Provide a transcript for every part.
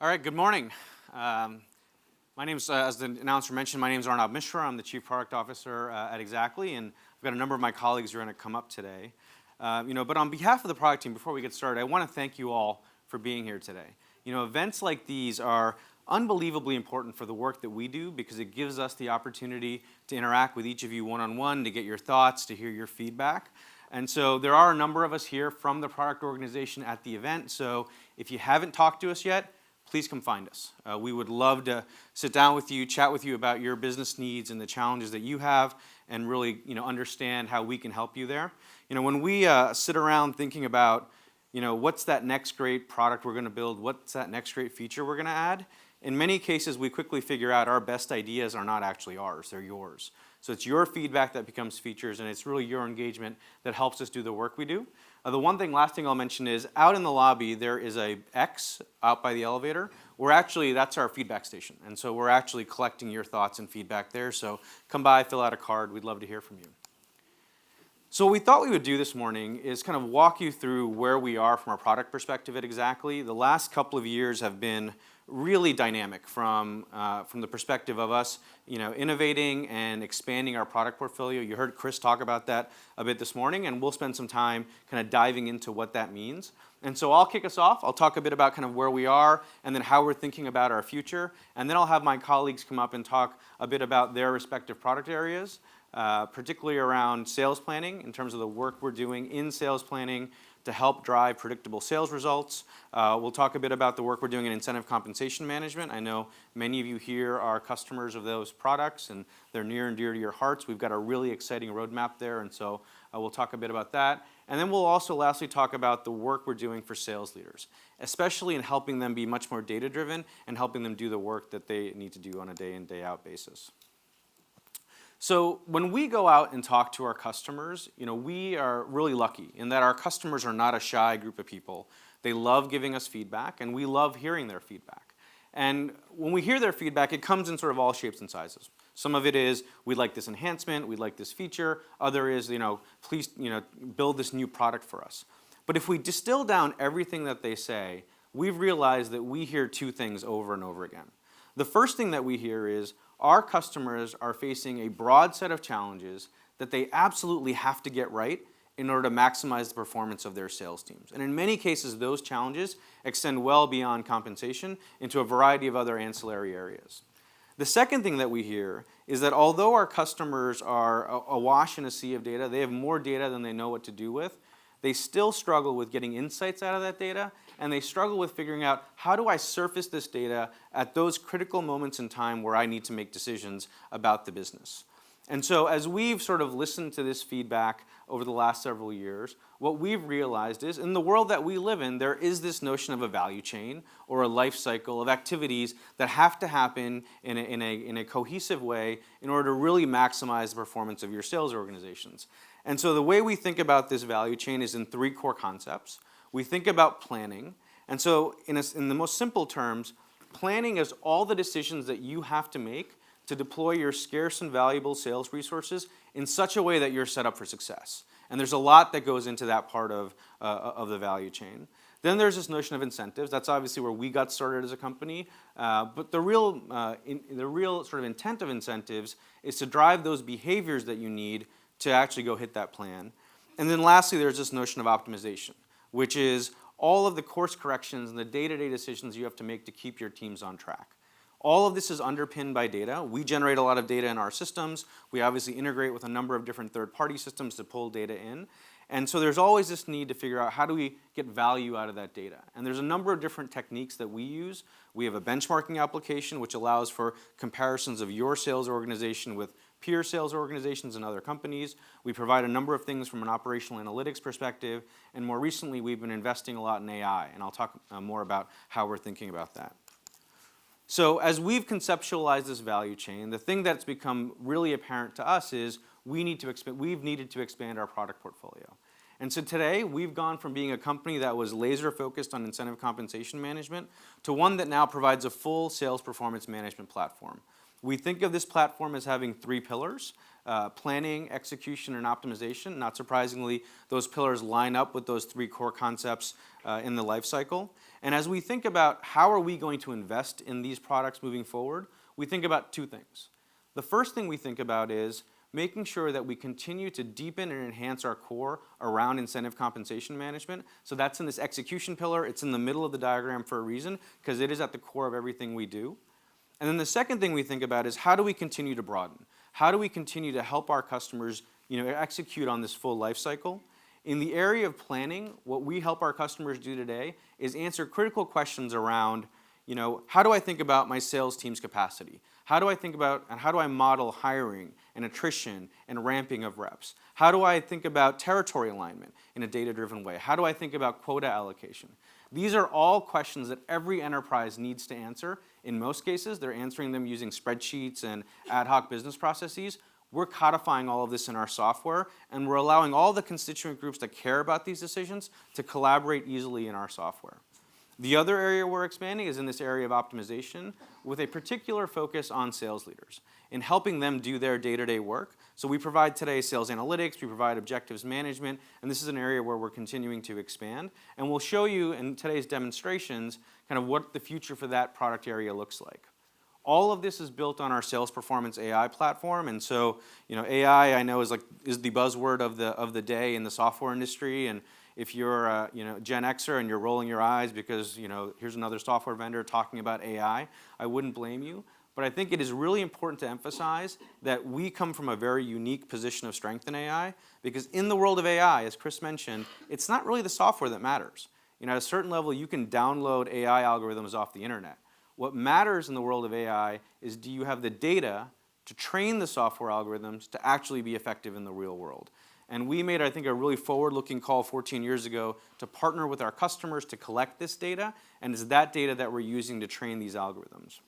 All right, good morning. My name's, as the announcer mentioned, my name's Arnab Mishra. I'm the Chief Product Officer at Xactly, and I've got a number of my colleagues who are going to come up today. But on behalf of the product team, before we get started, I want to thank you all for being here today. Events like these are unbelievably important for the work that we do because it gives us the opportunity to interact with each of you one-on-one, to get your thoughts, to hear your feedback. And so there are a number of us here from the product organization at the event, so if you haven't talked to us yet, please come find us. We would love to sit down with you, chat with you about your business needs and the challenges that you have, and really understand how we can help you there. When we sit around thinking about what's that next great product we're going to build, what's that next great feature we're going to add, in many cases we quickly figure out our best ideas are not actually ours, they're yours. So it's your feedback that becomes features, and it's really your engagement that helps us do the work we do. The last thing I'll mention is out in the lobby there is a X out by the elevator. That's our feedback station, and so we're actually collecting your thoughts and feedback there. So come by, fill out a card. We'd love to hear from you. So what we thought we would do this morning is kind of walk you through where we are from a product perspective at Xactly. The last couple of years have been really dynamic from the perspective of us innovating and expanding our product portfolio. You heard Chris talk about that a bit this morning, and we'll spend some time kind of diving into what that means. And so I'll kick us off. I'll talk a bit about kind of where we are and then how we're thinking about our future. And then I'll have my colleagues come up and talk a bit about their respective product areas, particularly around sales planning in terms of the work we're doing in sales planning to help drive predictable sales results. We'll talk a bit about the work we're doing in incentive compensation management. I know many of you here are customers of those products and they're near and dear to your hearts. We've got a really exciting roadmap there, and so we'll talk a bit about that. And then we'll also lastly talk about the work we're doing for sales leaders, especially in helping them be much more data-driven and helping them do the work that they need to do on a day-in, day-out basis. So when we go out and talk to our customers, we are really lucky in that our customers are not a shy group of people. They love giving us feedback, and we love hearing their feedback. And when we hear their feedback, it comes in sort of all shapes and sizes. Some of it is, we'd like this enhancement, we'd like this feature. Other is, please, build this new product for us. But if we distill down everything that they say, we've realized that we hear two things over and over again. The first thing that we hear is, our customers are facing a broad set of challenges that they absolutely have to get right in order to maximize the performance of their sales teams. And in many cases, those challenges extend well beyond compensation into a variety of other ancillary areas. The second thing that we hear is that although our customers are awash in a sea of data, they have more data than they know what to do with, they still struggle with getting insights out of that data, and they struggle with figuring out, how do I surface this data at those critical moments in time where I need to make decisions about the business? And so as we've sort of listened to this feedback over the last several years, what we've realized is, in the world that we live in, there is this notion of a value chain or a life cycle of activities that have to happen in a cohesive way in order to really maximize the performance of your sales organizations. And so the way we think about this value chain is in three core concepts. We think about planning, and so in the most simple terms, planning is all the decisions that you have to make to deploy your scarce and valuable sales resources in such a way that you're set up for success. And there's a lot that goes into that part of the value chain. Then there's this notion of incentives. That's obviously where we got started as a company. But the real sort of intent of incentives is to drive those behaviors that you need to actually go hit that plan. And then lastly, there's this notion of optimization, which is all of the course corrections and the day-to-day decisions you have to make to keep your teams on track. All of this is underpinned by data. We generate a lot of data in our systems. We obviously integrate with a number of different third-party systems to pull data in. And so there's always this need to figure out, how do we get value out of that data? And there's a number of different techniques that we use. We have a benchmarking application which allows for comparisons of your sales organization with peer sales organizations and other companies. We provide a number of things from an operational analytics perspective, and more recently we've been investing a lot in AI, and I'll talk more about how we're thinking about that. So as we've conceptualized this value chain, the thing that's become really apparent to us is we've needed to expand our product portfolio. And so today we've gone from being a company that was laser focused on incentive compensation management to one that now provides a full sales performance management platform. We think of this platform as having three pillars: planning, execution, and optimization. Not surprisingly, those pillars line up with those three core concepts in the life cycle. And as we think about how are we going to invest in these products moving forward, we think about two things. The first thing we think about is making sure that we continue to deepen and enhance our core around incentive compensation management. So that's in this execution pillar. It's in the middle of the diagram for a reason, because it is at the core of everything we do. And then the second thing we think about is how do we continue to broaden? How do we continue to help our customers execute on this full life cycle? In the area of planning, what we help our customers do today is answer critical questions around, how do I think about my sales team's capacity? How do I think about and how do I model hiring and attrition and ramping of reps? How do I think about territory alignment in a data-driven way? How do I think about quota allocation? These are all questions that every enterprise needs to answer. In most cases, they're answering them using spreadsheets and ad hoc business processes. We're codifying all of this in our software, and we're allowing all the constituent groups that care about these decisions to collaborate easily in our software. The other area we're expanding is in this area of optimization with a particular focus on sales leaders in helping them do their day-to-day work. So we provide today sales analytics, we provide objectives management, and this is an area where we're continuing to expand. And we'll show you in today's demonstrations kind of what the future for that product area looks like. All of this is built on our sales performance AI platform, and so AI I know is the buzzword of the day in the software industry. And if you're a Gen Xer and you're rolling your eyes because here's another software vendor talking about AI, I wouldn't blame you. But I think it is really important to emphasize that we come from a very unique position of strength in AI, because in the world of AI, as Chris mentioned, it's not really the software that matters. At a certain level, you can download AI algorithms off the internet. What matters in the world of AI is, do you have the data to train the software algorithms to actually be effective in the real world? And we made, I think, a really forward-looking call 14 years ago to partner with our customers to collect this data, and it's that data that we're using to train these algorithms.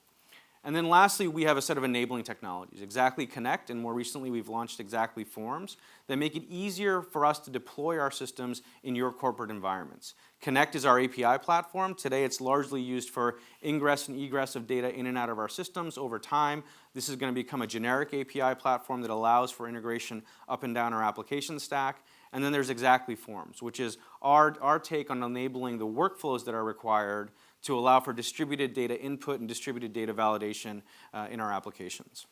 And then lastly, we have a set of enabling technologies, Xactly Connect, and more recently we've launched Xactly Forms that make it easier for us to deploy our systems in your corporate environments. Connect is our API platform. Today it's largely used for ingress and egress of data in and out of our systems. Over time, this is going to become a generic API platform that allows for integration up and down our application stack. And then there's Xactly Forms, which is our take on enabling the workflows that are required to allow for distributed data input and distributed data validation in our applications.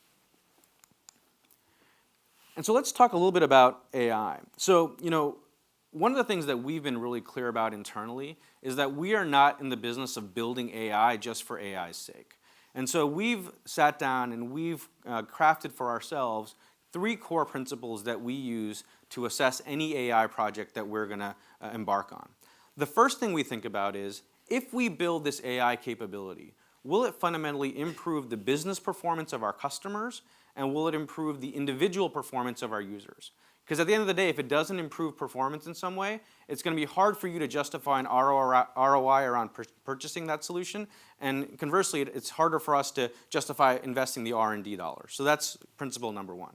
And so let's talk a little bit about AI. So, one of the things that we've been really clear about internally is that we are not in the business of building AI just for AI's sake. And so we've sat down and we've crafted for ourselves 3 core principles that we use to assess any AI project that we're going to embark on. The first thing we think about is, if we build this AI capability, will it fundamentally improve the business performance of our customers, and will it improve the individual performance of our users? Because at the end of the day, if it doesn't improve performance in some way, it's going to be hard for you to justify an ROI around purchasing that solution, and conversely, it's harder for us to justify investing the R&D dollars. So that's principle number 1.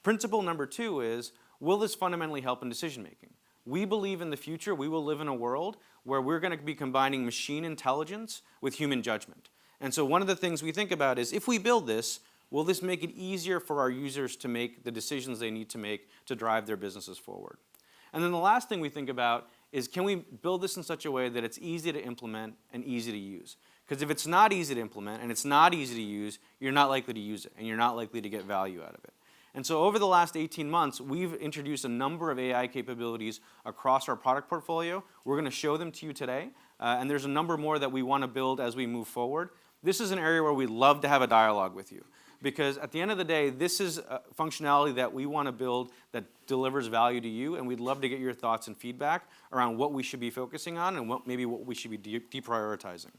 Principle number 2 is, will this fundamentally help in decision making? We believe in the future we will live in a world where we're going to be combining machine intelligence with human judgment. And so one of the things we think about is, if we build this, will this make it easier for our users to make the decisions they need to make to drive their businesses forward? And then the last thing we think about is, can we build this in such a way that it's easy to implement and easy to use? Because if it's not easy to implement and it's not easy to use, you're not likely to use it, and you're not likely to get value out of it. And so over the last 18 months, we've introduced a number of AI capabilities across our product portfolio. We're going to show them to you today, and there's a number more that we want to build as we move forward. This is an area where we'd love to have a dialogue with you, because at the end of the day, this is functionality that we want to build that delivers value to you, and we'd love to get your thoughts and feedback around what we should be focusing on and what we should be deprioritizing.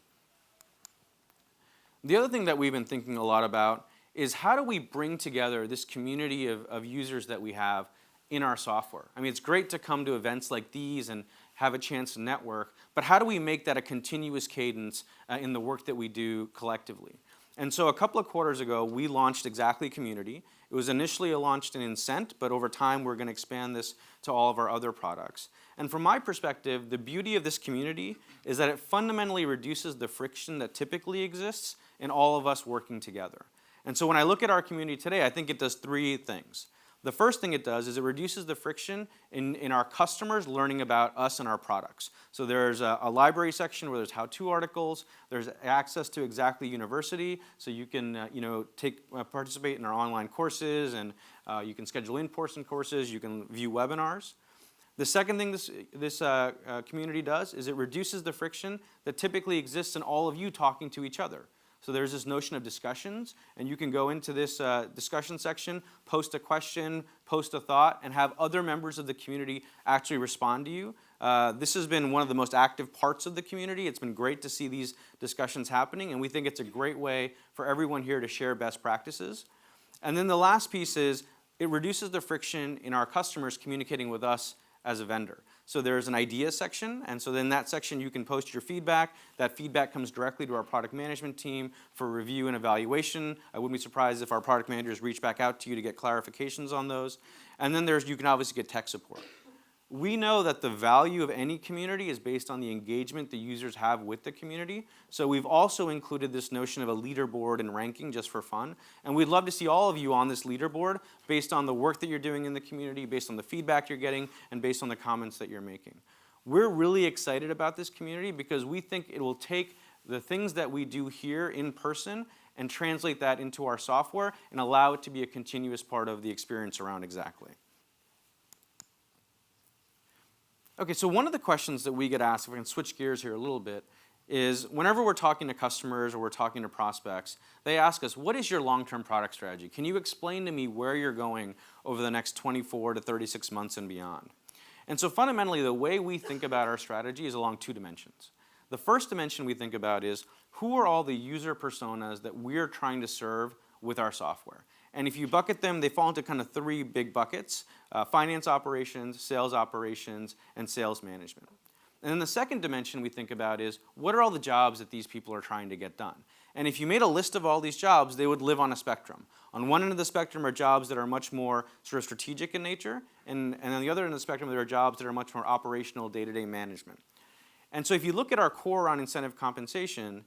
The other thing that we've been thinking a lot about is, how do we bring together this community of users that we have in our software? I mean, it's great to come to events like these and have a chance to network, but how do we make that a continuous cadence in the work that we do collectively? And so a couple of quarters ago, we launched Xactly Community. It was initially launched in Incent, but over time we're going to expand this to all of our other products. And from my perspective, the beauty of this community is that it fundamentally reduces the friction that typically exists in all of us working together. And so when I look at our community today, I think it does 3 things. The first thing it does is it reduces the friction in our customers learning about us and our products. So there's a library section where there's how-to articles. There's access to Xactly University, so you can participate in our online courses, and you can schedule in-person courses. You can view webinars. The second thing this community does is it reduces the friction that typically exists in all of you talking to each other. So there's this notion of discussions, and you can go into this discussion section, post a question, post a thought, and have other members of the community actually respond to you. This has been one of the most active parts of the community. It's been great to see these discussions happening, and we think it's a great way for everyone here to share best practices. And then the last piece is it reduces the friction in our customers communicating with us as a vendor. So there's an ideas section, and so in that section you can post your feedback. That feedback comes directly to our product management team for review and evaluation. I wouldn't be surprised if our product managers reach back out to you to get clarifications on those. And then you can obviously get tech support. We know that the value of any community is based on the engagement the users have with the community. So we've also included this notion of a leaderboard and ranking just for fun. And we'd love to see all of you on this leaderboard based on the work that you're doing in the community, based on the feedback you're getting, and based on the comments that you're making. We're really excited about this community because we think it will take the things that we do here in person and translate that into our software and allow it to be a continuous part of the experience around Xactly. Okay, so one of the questions that we get asked, if we can switch gears here a little bit, is whenever we're talking to customers or we're talking to prospects, they ask us, what is your long-term product strategy? Can you explain to me where you're going over the next 24 to 36 months and beyond? And so fundamentally, the way we think about our strategy is along two dimensions. The first dimension we think about is who are all the user personas that we're trying to serve with our software? And if you bucket them, they fall into kind of three big buckets: finance operations, sales operations, and sales management. And then the second dimension we think about is what are all the jobs that these people are trying to get done? And if you made a list of all these jobs, they would live on a spectrum. On one end of the spectrum are jobs that are much more sort of strategic in nature, and on the other end of the spectrum there are jobs that are much more operational, day-to-day management. And so if you look at our core on incentive compensation,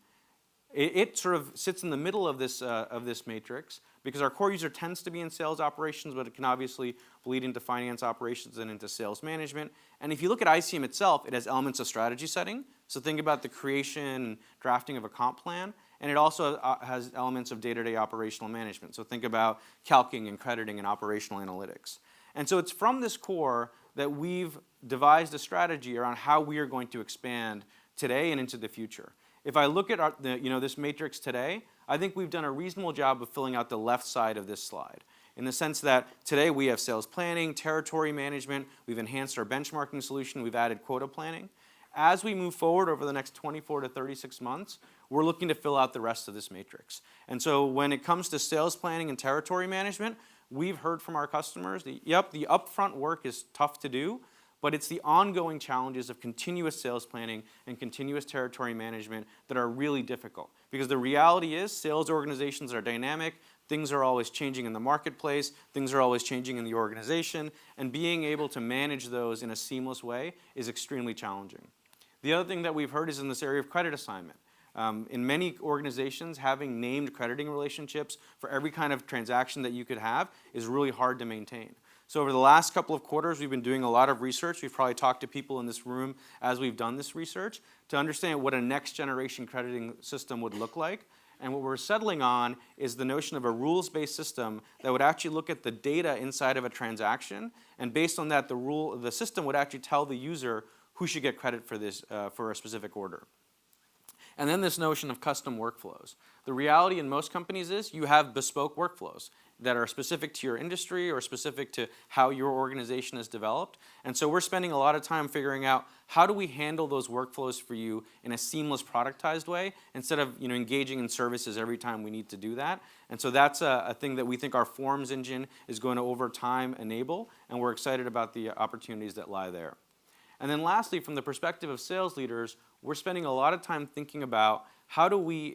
it sort of sits in the middle of this matrix because our core user tends to be in sales operations, but it can obviously bleed into finance operations and into sales management. And if you look at ICM itself, it has elements of strategy setting. So think about the creation and drafting of a comp plan. And it also has elements of day-to-day operational management. So think about calcing and crediting and operational analytics. And so it's from this core that we've devised a strategy around how we are going to expand today and into the future. If I look at this matrix today, I think we've done a reasonable job of filling out the left side of this slide, in the sense that today we have sales planning, territory management, we've enhanced our benchmarking solution, we've added quota planning. As we move forward over the next 24 to 36 months, we're looking to fill out the rest of this matrix. And so when it comes to sales planning and territory management, we've heard from our customers that, yep, the upfront work is tough to do, but it's the ongoing challenges of continuous sales planning and continuous territory management that are really difficult. Because the reality is sales organizations are dynamic, things are always changing in the marketplace, things are always changing in the organization, and being able to manage those in a seamless way is extremely challenging. The other thing that we've heard is in this area of credit assignment. In many organizations, having named crediting relationships for every kind of transaction that you could have is really hard to maintain. So over the last couple of quarters, we've been doing a lot of research. We've probably talked to people in this room as we've done this research to understand what a next generation crediting system would look like. And what we're settling on is the notion of a rules-based system that would actually look at the data inside of a transaction, and based on that, the system would actually tell the user who should get credit for this for a specific order. And then this notion of custom workflows. The reality in most companies is you have bespoke workflows that are specific to your industry or specific to how your organization is developed. And so we're spending a lot of time figuring out how do we handle those workflows for you in a seamless productized way instead of engaging in services every time we need to do that. And so that's a thing that we think our forms engine is going to over time enable, and we're excited about the opportunities that lie there. And then lastly, from the perspective of sales leaders, we're spending a lot of time thinking about how do we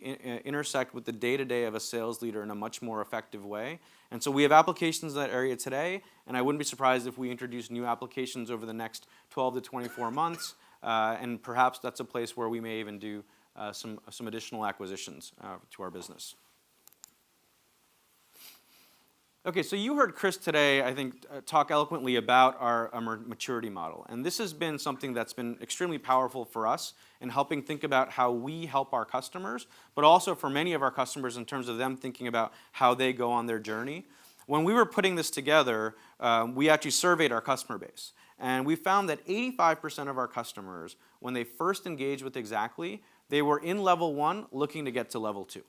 intersect with the day-to-day of a sales leader in a much more effective way. And so we have applications in that area today, and I wouldn't be surprised if we introduce new applications over the next 12 to 24 months, and perhaps that's a place where we may even do some additional acquisitions to our business. Okay, so you heard Chris today, I think, talk eloquently about our maturity model. And this has been something that's been extremely powerful for us in helping think about how we help our customers, but also for many of our customers in terms of them thinking about how they go on their journey. When we were putting this together, we actually surveyed our customer base. And we found that 85% of our customers, when they first engaged with Xactly, they were in level 1 looking to get to level 2.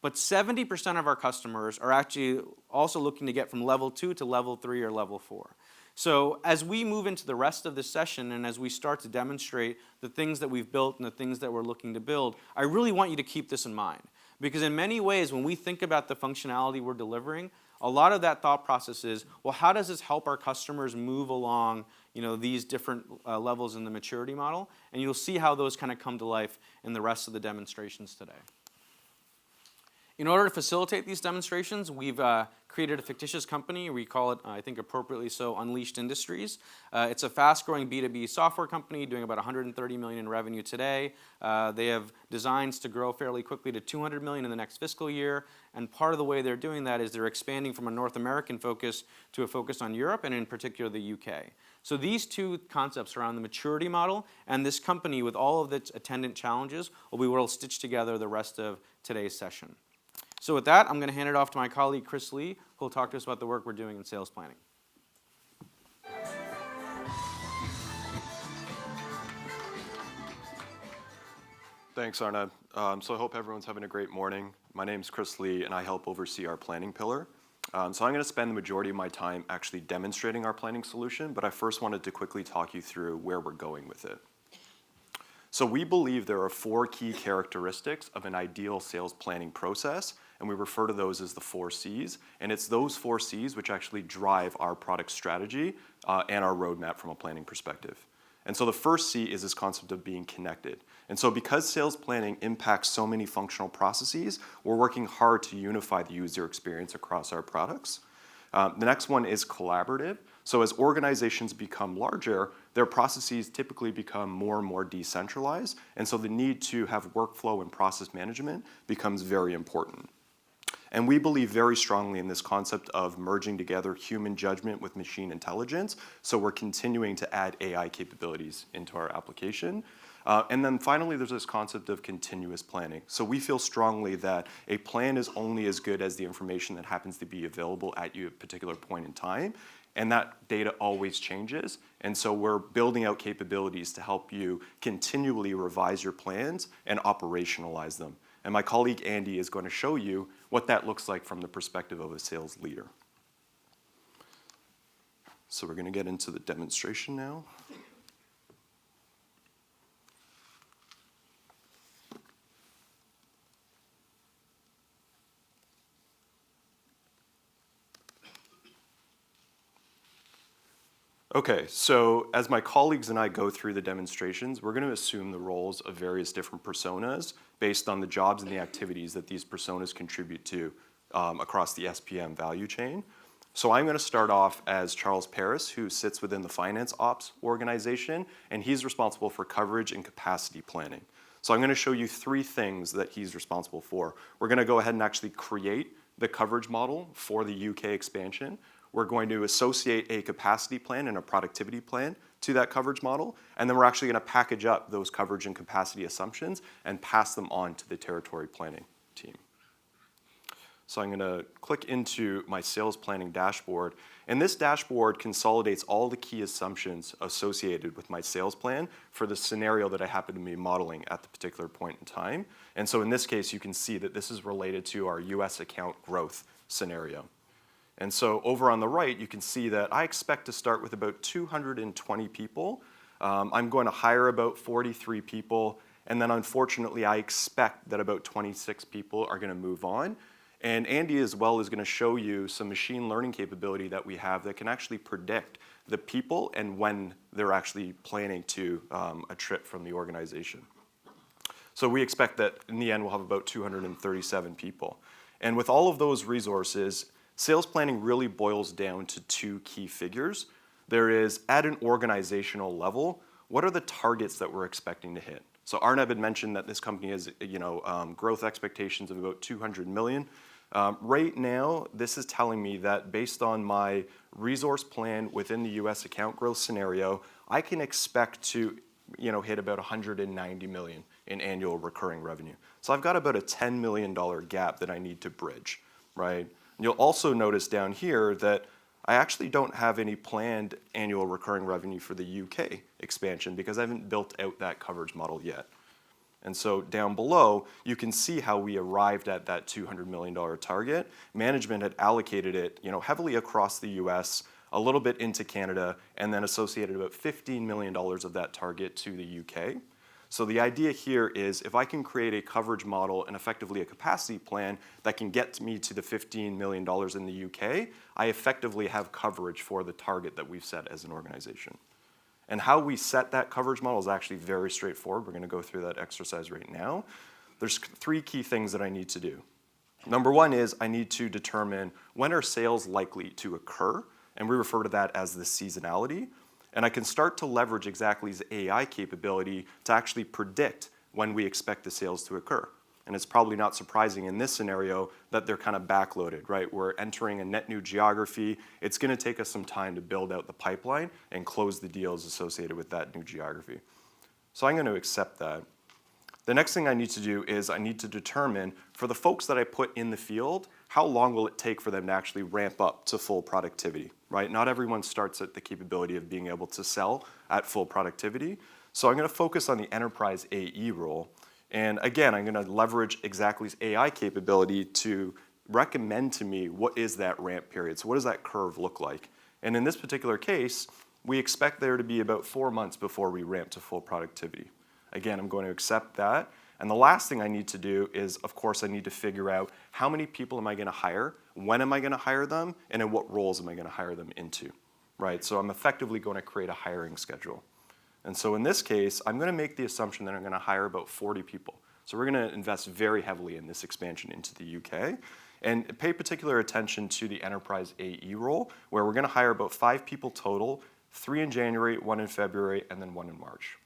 But 70% of our customers are actually also looking to get from level 2 to level 3 or level 4. So as we move into the rest of this session and as we start to demonstrate the things that we've built and the things that we're looking to build, I really want you to keep this in mind. Because in many ways, when we think about the functionality we're delivering, a lot of that thought process is, well, how does this help our customers move along these different levels in the maturity model? And you'll see how those kind of come to life in the rest of the demonstrations today. In order to facilitate these demonstrations, we've created a fictitious company. We call it, I think appropriately so, Unleashed Industries. It's a fast-growing B2B software company doing about $130 million in revenue today. They have designs to grow fairly quickly to $200 million in the next fiscal year. And part of the way they're doing that is they're expanding from a North American focus to a focus on Europe and in particular the UK. So these two concepts around the maturity model and this company with all of its attendant challenges will be what will stitch together the rest of today's session. So with that, I'm going to hand it off to my colleague, Chris Lee, who will talk to us about the work we're doing in sales planning. Thanks, Arnab. So I hope everyone's having a great morning. My name's Chris Lee, and I help oversee our planning pillar. So I'm going to spend the majority of my time actually demonstrating our planning solution, but I first wanted to quickly talk you through where we're going with it. So we believe there are 4 key characteristics of an ideal sales planning process, and we refer to those as the 4 C's. And it's those 4 C's which actually drive our product strategy and our roadmap from a planning perspective. And so the first C is this concept of being connected. And so because sales planning impacts so many functional processes, we're working hard to unify the user experience across our products. The next one is collaborative. So as organizations become larger, their processes typically become more and more decentralized. And so the need to have workflow and process management becomes very important. And we believe very strongly in this concept of merging together human judgment with machine intelligence. So we're continuing to add AI capabilities into our application. And then finally, there's this concept of continuous planning. So we feel strongly that a plan is only as good as the information that happens to be available at you at a particular point in time. And that data always changes. And so we're building out capabilities to help you continually revise your plans and operationalize them. And my colleague Andy is going to show you what that looks like from the perspective of a sales leader. So we're going to get into the demonstration now. Okay, so as my colleagues and I go through the demonstrations, we're going to assume the roles of various different personas based on the jobs and the activities that these personas contribute to across the SPM value chain. So I'm going to start off as Charles Paris, who sits within the finance ops organization, and he's responsible for coverage and capacity planning. So I'm going to show you 3 things that he's responsible for. We're going to go ahead and actually create the coverage model for the UK expansion. We're going to associate a capacity plan and a productivity plan to that coverage model, and then we're actually going to package up those coverage and capacity assumptions and pass them on to the territory planning team. So I'm going to click into my sales planning dashboard, and this dashboard consolidates all the key assumptions associated with my sales plan for the scenario that I happen to be modeling at the particular point in time. And so in this case, you can see that this is related to our US account growth scenario. And so over on the right, you can see that I expect to start with about 220 people. I'm going to hire about 43 people. And then unfortunately, I expect that about 26 people are going to move on. And Andy as well is going to show you some machine learning capability that we have that can actually predict the people and when they're actually planning to a trip from the organization. So we expect that in the end, we'll have about 237 people. And with all of those resources, sales planning really boils down to 2 key figures. There is, at an organizational level, what are the targets that we're expecting to hit? So Arnab had mentioned that this company has growth expectations of about 200 million. Right now, this is telling me that based on my resource plan within the US account growth scenario, I can expect to hit about 190 million in annual recurring revenue. So I've got about a $10 million gap that I need to bridge, right? And you'll also notice down here that I actually don't have any planned annual recurring revenue for the UK expansion because I haven't built out that coverage model yet. And so down below, you can see how we arrived at that $200 million target. Management had allocated it heavily across the US, a little bit into Canada, and then associated about $15 million of that target to the UK. So the idea here is if I can create a coverage model and effectively a capacity plan that can get me to the $15 million in the UK, I effectively have coverage for the target that we've set as an organization. And how we set that coverage model is actually very straightforward. We're going to go through that exercise right now. There's 3 key things that I need to do. Number 1 is I need to determine when are sales likely to occur, and we refer to that as the seasonality. And I can start to leverage Xactly's AI capability to actually predict when we expect the sales to occur. And it's probably not surprising in this scenario that they're kind of backloaded, right? We're entering a net new geography. It's going to take us some time to build out the pipeline and close the deals associated with that new geography. So I'm going to accept that. The next thing I need to do is I need to determine for the folks that I put in the field, how long will it take for them to actually ramp up to full productivity, right? Not everyone starts at the capability of being able to sell at full productivity. So I'm going to focus on the enterprise AE role. And again, I'm going to leverage Xactly's AI capability to recommend to me what is that ramp period. So what does that curve look like? And in this particular case, we expect there to be about 4 months before we ramp to full productivity. Again, I'm going to accept that. And the last thing I need to do is, of course, I need to figure out how many people am I going to hire, when am I going to hire them, and in what roles am I going to hire them into, right? So I'm effectively going to create a hiring schedule. And so in this case, I'm going to make the assumption that I'm going to hire about 40 people. So we're going to invest very heavily in this expansion into the UK and pay particular attention to the enterprise AE role, where we're going to hire about 5 people total, 3 in January, 1 in February, and then 1 in March.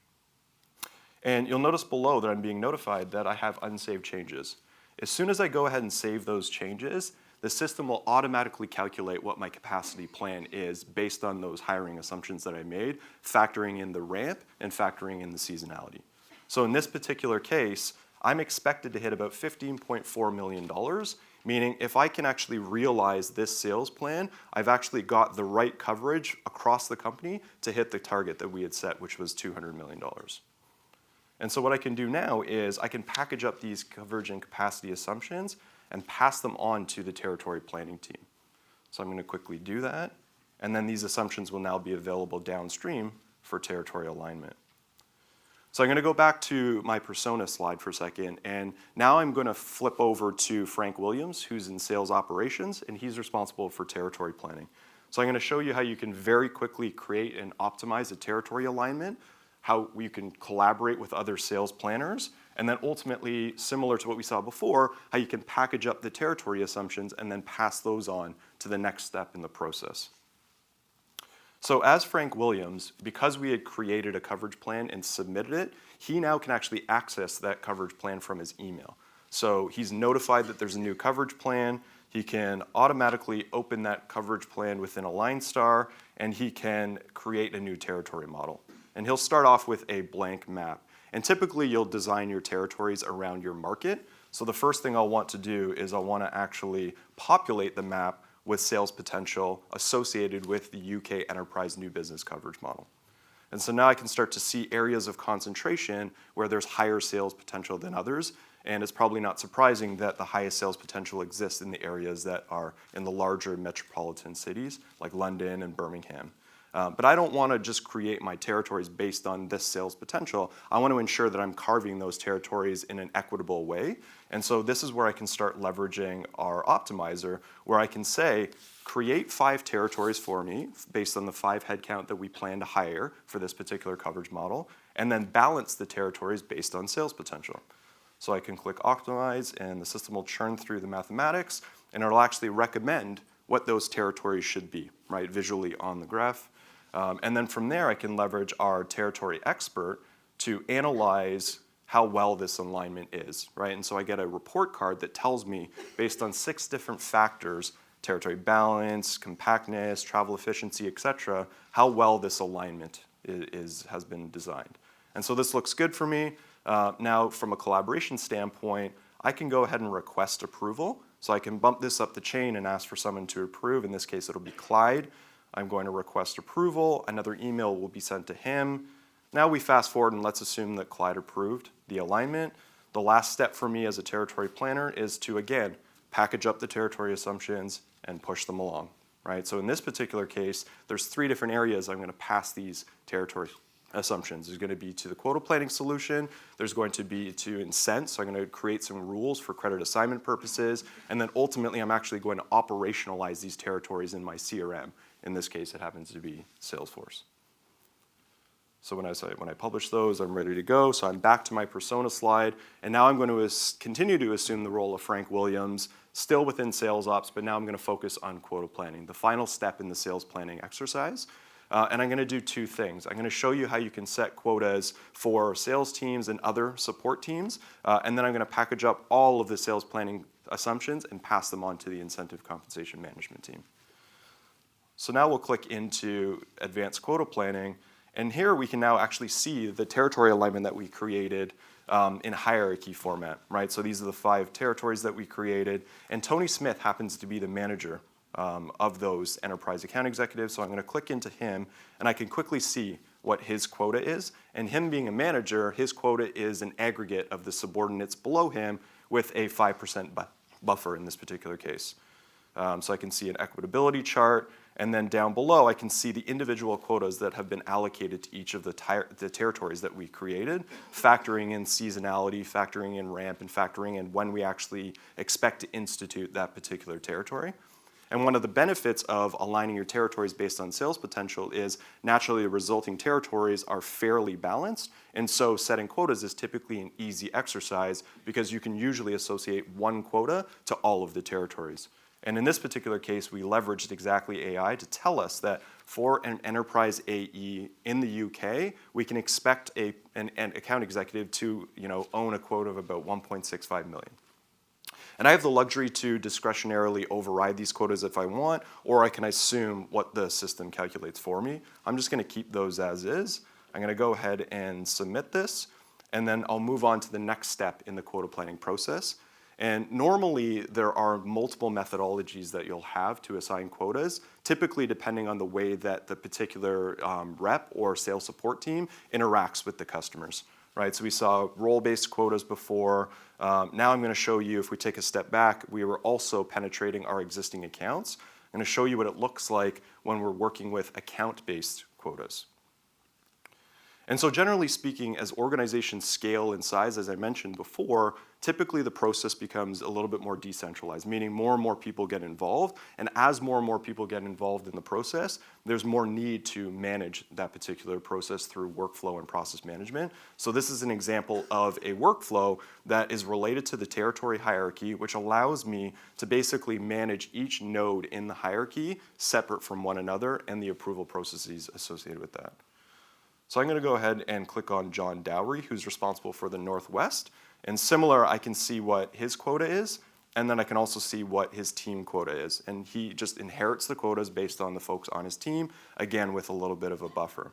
And you'll notice below that I'm being notified that I have unsaved changes. As soon as I go ahead and save those changes, the system will automatically calculate what my capacity plan is based on those hiring assumptions that I made, factoring in the ramp and factoring in the seasonality. So in this particular case, I'm expected to hit about $15.4 million, meaning if I can actually realize this sales plan, I've actually got the right coverage across the company to hit the target that we had set, which was $200 million. And so what I can do now is I can package up these coverage and capacity assumptions and pass them on to the territory planning team. So I'm going to quickly do that. And then these assumptions will now be available downstream for territory alignment. So I'm going to go back to my persona slide for a second. And now I'm going to flip over to Frank Williams, who's in sales operations, and he's responsible for territory planning. So I'm going to show you how you can very quickly create and optimize a territory alignment, how you can collaborate with other sales planners, and then ultimately, similar to what we saw before, how you can package up the territory assumptions and then pass those on to the next step in the process. So as Frank Williams, because we had created a coverage plan and submitted it, he now can actually access that coverage plan from his email. So he's notified that there's a new coverage plan. He can automatically open that coverage plan within AlignStar, and he can create a new territory model. And he'll start off with a blank map. And typically, you'll design your territories around your market. So the first thing I'll want to do is I'll want to actually populate the map with sales potential associated with the UK Enterprise New Business Coverage Model. And so now I can start to see areas of concentration where there's higher sales potential than others. And it's probably not surprising that the highest sales potential exists in the areas that are in the larger metropolitan cities like London and Birmingham. But I don't want to just create my territories based on this sales potential. I want to ensure that I'm carving those territories in an equitable way. And so this is where I can start leveraging our optimizer, where I can say, create 5 territories for me based on the 5 headcount that we plan to hire for this particular coverage model, and then balance the territories based on sales potential. So I can click optimize, and the system will churn through the mathematics, and it'll actually recommend what those territories should be, right, visually on the graph. And then from there, I can leverage our territory expert to analyze how well this alignment is, right? And so I get a report card that tells me, based on 6 different factors, territory balance, compactness, travel efficiency, et cetera, how well this alignment has been designed. And so this looks good for me. Now, from a collaboration standpoint, I can go ahead and request approval. So I can bump this up the chain and ask for someone to approve. In this case, it'll be Clyde. I'm going to request approval. Another email will be sent to him. Now we fast forward and let's assume that Clyde approved the alignment. The last step for me as a territory planner is to, again, package up the territory assumptions and push them along, right? So in this particular case, there's 3 different areas I'm going to pass these territory assumptions. There's going to be to the quota planning solution, there's going to be to incent, so I'm going to create some rules for credit assignment purposes, and then ultimately I'm actually going to operationalize these territories in my CRM. In this case, it happens to be Salesforce. So when I publish those, I'm ready to go. So I'm back to my persona slide, and now I'm going to continue to assume the role of Frank Williams, still within sales ops, but now I'm going to focus on quota planning, the final step in the sales planning exercise. And I'm going to do 2 things. I'm going to show you how you can set quotas for sales teams and other support teams, and then I'm going to package up all of the sales planning assumptions and pass them on to the incentive compensation management team. So now we'll click into advanced quota planning, and here we can now actually see the territory alignment that we created in hierarchy format, right? So these are the 5 territories that we created, and Tony Smith happens to be the manager of those enterprise account executives. So I'm going to click into him, and I can quickly see what his quota is. And him being a manager, his quota is an aggregate of the subordinates below him with a 5% buffer in this particular case. So I can see an equitability chart, and then down below I can see the individual quotas that have been allocated to each of the territories that we created, factoring in seasonality, factoring in ramp, and factoring in when we actually expect to institute that particular territory. And one of the benefits of aligning your territories based on sales potential is naturally the resulting territories are fairly balanced, and so setting quotas is typically an easy exercise because you can usually associate one quota to all of the territories. And in this particular case, we leveraged Xactly AI to tell us that for an enterprise AE in the UK, we can expect an account executive to own a quota of about 1.65 million. And I have the luxury to discretionarily override these quotas if I want, or I can assume what the system calculates for me. I'm just going to keep those as is. I'm going to go ahead and submit this, and then I'll move on to the next step in the quota planning process. And normally, there are multiple methodologies that you'll have to assign quotas, typically depending on the way that the particular rep or sales support team interacts with the customers. Right, so we saw role-based quotas before. Now I'm going to show you, if we take a step back, we were also penetrating our existing accounts. I'm going to show you what it looks like when we're working with account-based quotas. And so generally speaking, as organizations scale in size, as I mentioned before, typically the process becomes a little bit more decentralized, meaning more and more people get involved. And as more and more people get involved in the process, there's more need to manage that particular process through workflow and process management. So this is an example of a workflow that is related to the territory hierarchy, which allows me to basically manage each node in the hierarchy separate from one another and the approval processes associated with that. So I'm going to go ahead and click on John Dowry, who's responsible for the Northwest. And similar, I can see what his quota is, and then I can also see what his team quota is. And he just inherits the quotas based on the folks on his team, again, with a little bit of a buffer.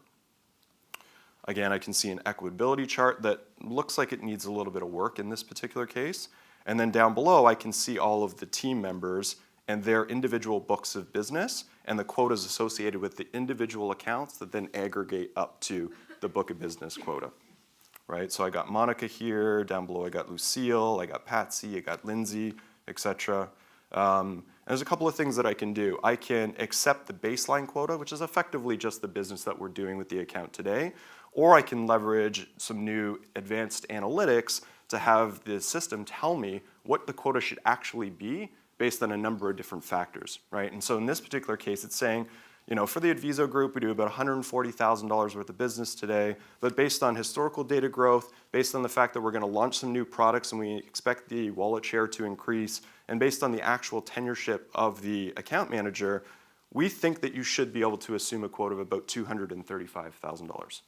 Again, I can see an equitability chart that looks like it needs a little bit of work in this particular case. And then down below, I can see all of the team members and their individual books of business and the quotas associated with the individual accounts that then aggregate up to the book of business quota, right? So I got Monica here, down below I got Lucille, I got Patsy, I got Lindsay, etc. And there's a couple of things that I can do. I can accept the baseline quota, which is effectively just the business that we're doing with the account today, or I can leverage some new advanced analytics to have the system tell me what the quota should actually be based on a number of different factors, right? And so in this particular case, it's saying, for the Adviso group, we do about $140,000 worth of business today, but based on historical data growth, based on the fact that we're going to launch some new products and we expect the wallet share to increase, and based on the actual tenureship of the account manager, we think that you should be able to assume a quota of about $235,000.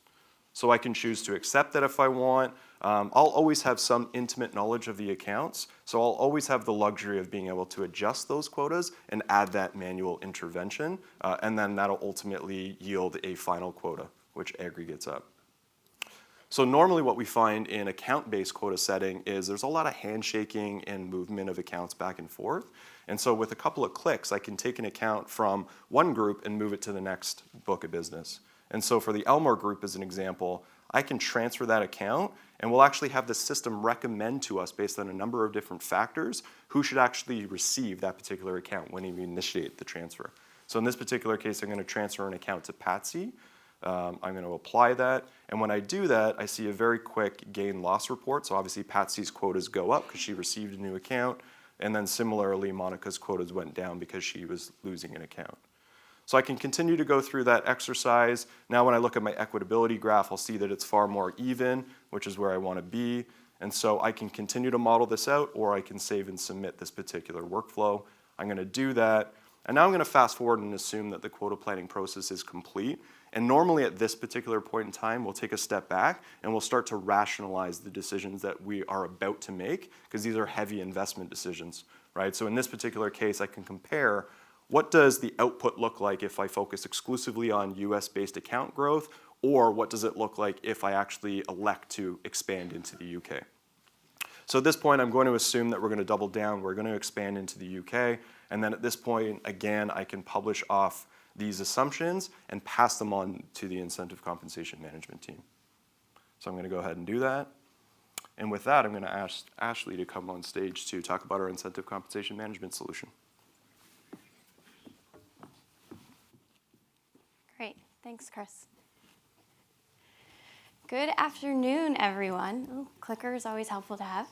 So I can choose to accept that if I want. I'll always have some intimate knowledge of the accounts, so I'll always have the luxury of being able to adjust those quotas and add that manual intervention, and then that'll ultimately yield a final quota, which aggregates up. So normally what we find in account-based quota setting is there's a lot of handshaking and movement of accounts back and forth. And so with a couple of clicks, I can take an account from one group and move it to the next book of business. And so for the Elmore group as an example, I can transfer that account and we'll actually have the system recommend to us based on a number of different factors who should actually receive that particular account when we initiate the transfer. So in this particular case, I'm going to transfer an account to Patsy. I'm going to apply that, and when I do that, I see a very quick gain-loss report. So obviously Patsy's quotas go up because she received a new account, and then similarly Monica's quotas went down because she was losing an account. So I can continue to go through that exercise. Now when I look at my equitability graph, I'll see that it's far more even, which is where I want to be. And so I can continue to model this out, or I can save and submit this particular workflow. I'm going to do that. And now I'm going to fast forward and assume that the quota planning process is complete. And normally at this particular point in time, we'll take a step back and we'll start to rationalize the decisions that we are about to make, because these are heavy investment decisions, right? So in this particular case, I can compare what does the output look like if I focus exclusively on US-based account growth, or what does it look like if I actually elect to expand into the UK? So at this point, I'm going to assume that we're going to double down. We're going to expand into the UK. And then at this point, again, I can publish off these assumptions and pass them on to the incentive compensation management team. So I'm going to go ahead and do that. And with that, I'm going to ask Ashley to come on stage to talk about our incentive compensation management solution. Great. Thanks, Chris. Good afternoon, everyone. Ooh, clicker is always helpful to have.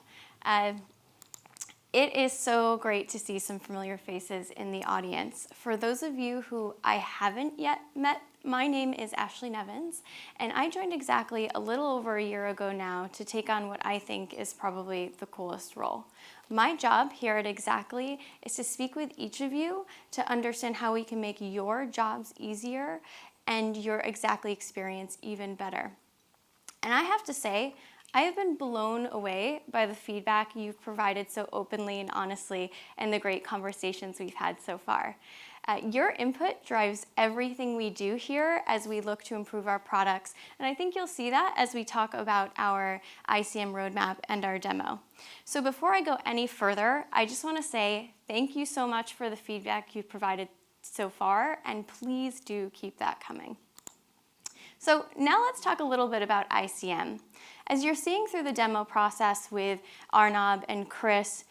It is so great to see some familiar faces in the audience. For those of you who I haven't yet met, my name is Ashley Nevins, and I joined Xactly a little over a year ago now to take on what I think is probably the coolest role. My job here at Xactly is to speak with each of you to understand how we can make your jobs easier and your Xactly experience even better. And I have to say, I have been blown away by the feedback you've provided so openly and honestly and the great conversations we've had so far. Your input drives everything we do here as we look to improve our products, and I think you'll see that as we talk about our Icm Roadmap and our demo. So before I go any further, I just want to say thank you so much for the feedback you've provided so far, and please do keep that coming. So now let's talk a little bit about ICM. As you're seeing through the demo process with Arnab and Chris,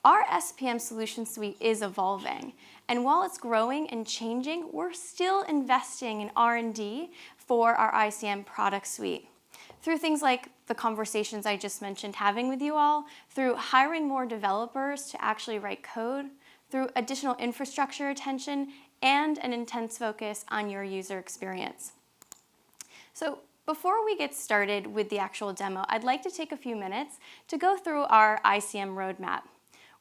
our SPM solution suite is evolving. And while it's growing and changing, we're still investing in R&D for our ICM product suite. Through things like the conversations I just mentioned having with you all, through hiring more developers to actually write code, through additional infrastructure attention, and an intense focus on your user experience. So before we get started with the actual demo, I'd like to take a few minutes to go through our ICM roadmap.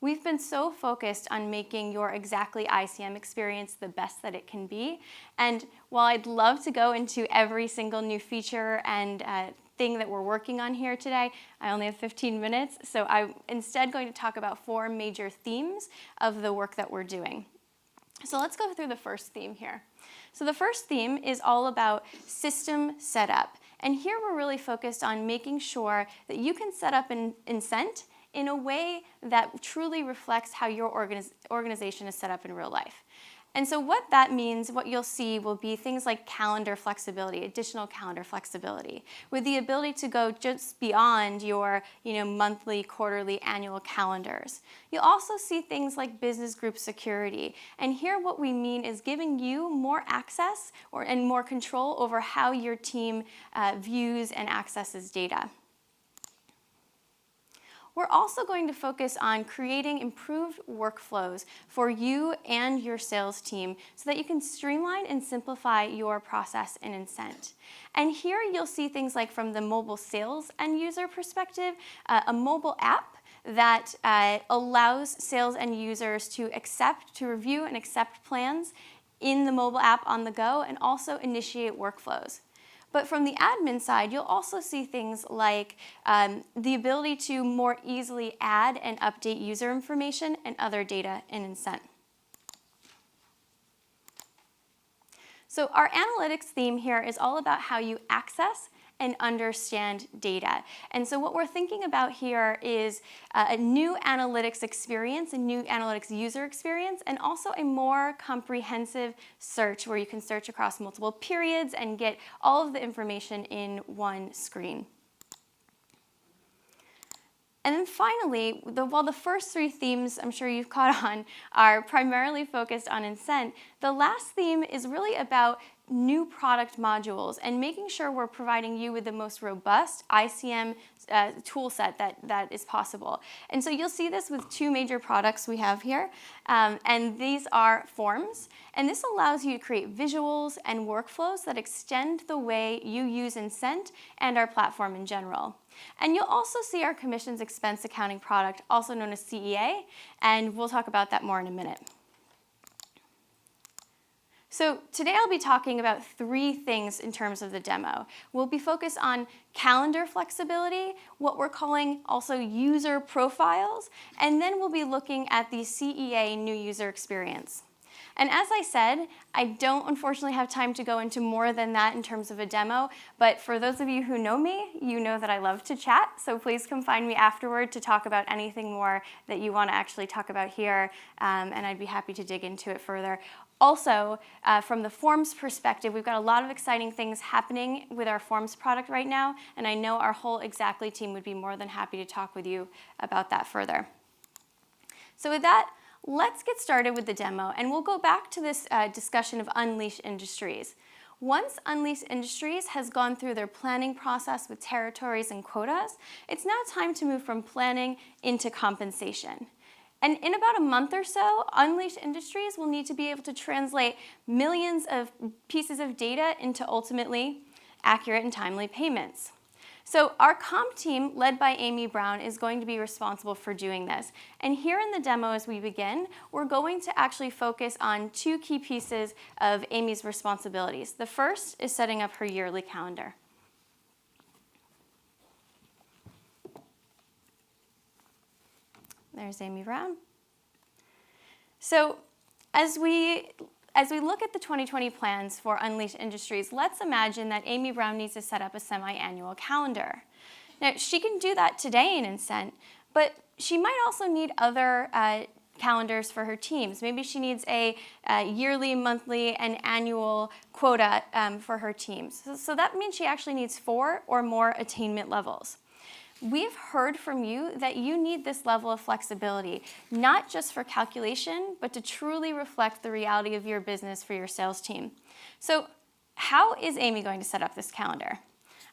We've been so focused on making your Xactly ICM experience the best that it can be. And while I'd love to go into every single new feature and thing that we're working on here today, I only have 15 minutes, so I'm instead going to talk about 4 major themes of the work that we're doing. So let's go through the first theme here. So the first theme is all about system setup. And here we're really focused on making sure that you can set up an incent in a way that truly reflects how your organization is set up in real life. And so what that means, what you'll see will be things like calendar flexibility, additional calendar flexibility, with the ability to go just beyond your monthly, quarterly, annual calendars. You'll also see things like business group security. And here what we mean is giving you more access and more control over how your team views and accesses data. We're also going to focus on creating improved workflows for you and your sales team so that you can streamline and simplify your process and incent. And here you'll see things like from the mobile sales end user perspective, a mobile app that allows sales end users to review and accept plans in the mobile app on the go and also initiate workflows. But from the admin side, you'll also see things like the ability to more easily add and update user information and other data in Incent. So our analytics theme here is all about how you access and understand data. And so what we're thinking about here is a new analytics experience, a new analytics user experience, and also a more comprehensive search where you can search across multiple periods and get all of the information in one screen. And then finally, while the first three themes I'm sure you've caught on are primarily focused on Incent, the last theme is really about new product modules and making sure we're providing you with the most robust ICM tool set that is possible. And so you'll see this with two major products we have here, and these are forms. And this allows you to create visuals and workflows that extend the way you use Incent and our platform in general. And you'll also see our commissions expense accounting product, also known as CEA, and we'll talk about that more in a minute. So today I'll be talking about three things in terms of the demo. We'll be focused on calendar flexibility, what we're calling also user profiles, and then we'll be looking at the CEA new user experience. And as I said, I don't unfortunately have time to go into more than that in terms of a demo, but for those of you who know me, you know that I love to chat, so please come find me afterward to talk about anything more that you want to actually talk about here, and I'd be happy to dig into it further. Also, from the forms perspective, we've got a lot of exciting things happening with our forms product right now, and I know our whole Xactly team would be more than happy to talk with you about that further. So with that, let's get started with the demo, and we'll go back to this discussion of Unleash Industries. Once Unleash Industries has gone through their planning process with territories and quotas, it's now time to move from planning into compensation. And in about a month or so, Unleash Industries will need to be able to translate millions of pieces of data into ultimately accurate and timely payments. So our comp team, led by Amy Brown, is going to be responsible for doing this. And here in the demo as we begin, we're going to actually focus on two key pieces of Amy's responsibilities. The first is setting up her yearly calendar. There's Amy Brown. So as we look at the 2020 plans for Unleash Industries, let's imagine that Amy Brown needs to set up a semi-annual calendar. Now, she can do that today in Incent, but she might also need other calendars for her teams. Maybe she needs a yearly, monthly, and annual quota for her teams. So that means she actually needs 4 or more attainment levels. We've heard from you that you need this level of flexibility, not just for calculation, but to truly reflect the reality of your business for your sales team. So how is Amy going to set up this calendar?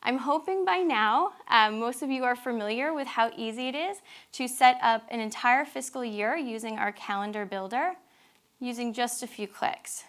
I'm hoping by now most of you are familiar with how easy it is to set up an entire fiscal year using our calendar builder using just a few clicks.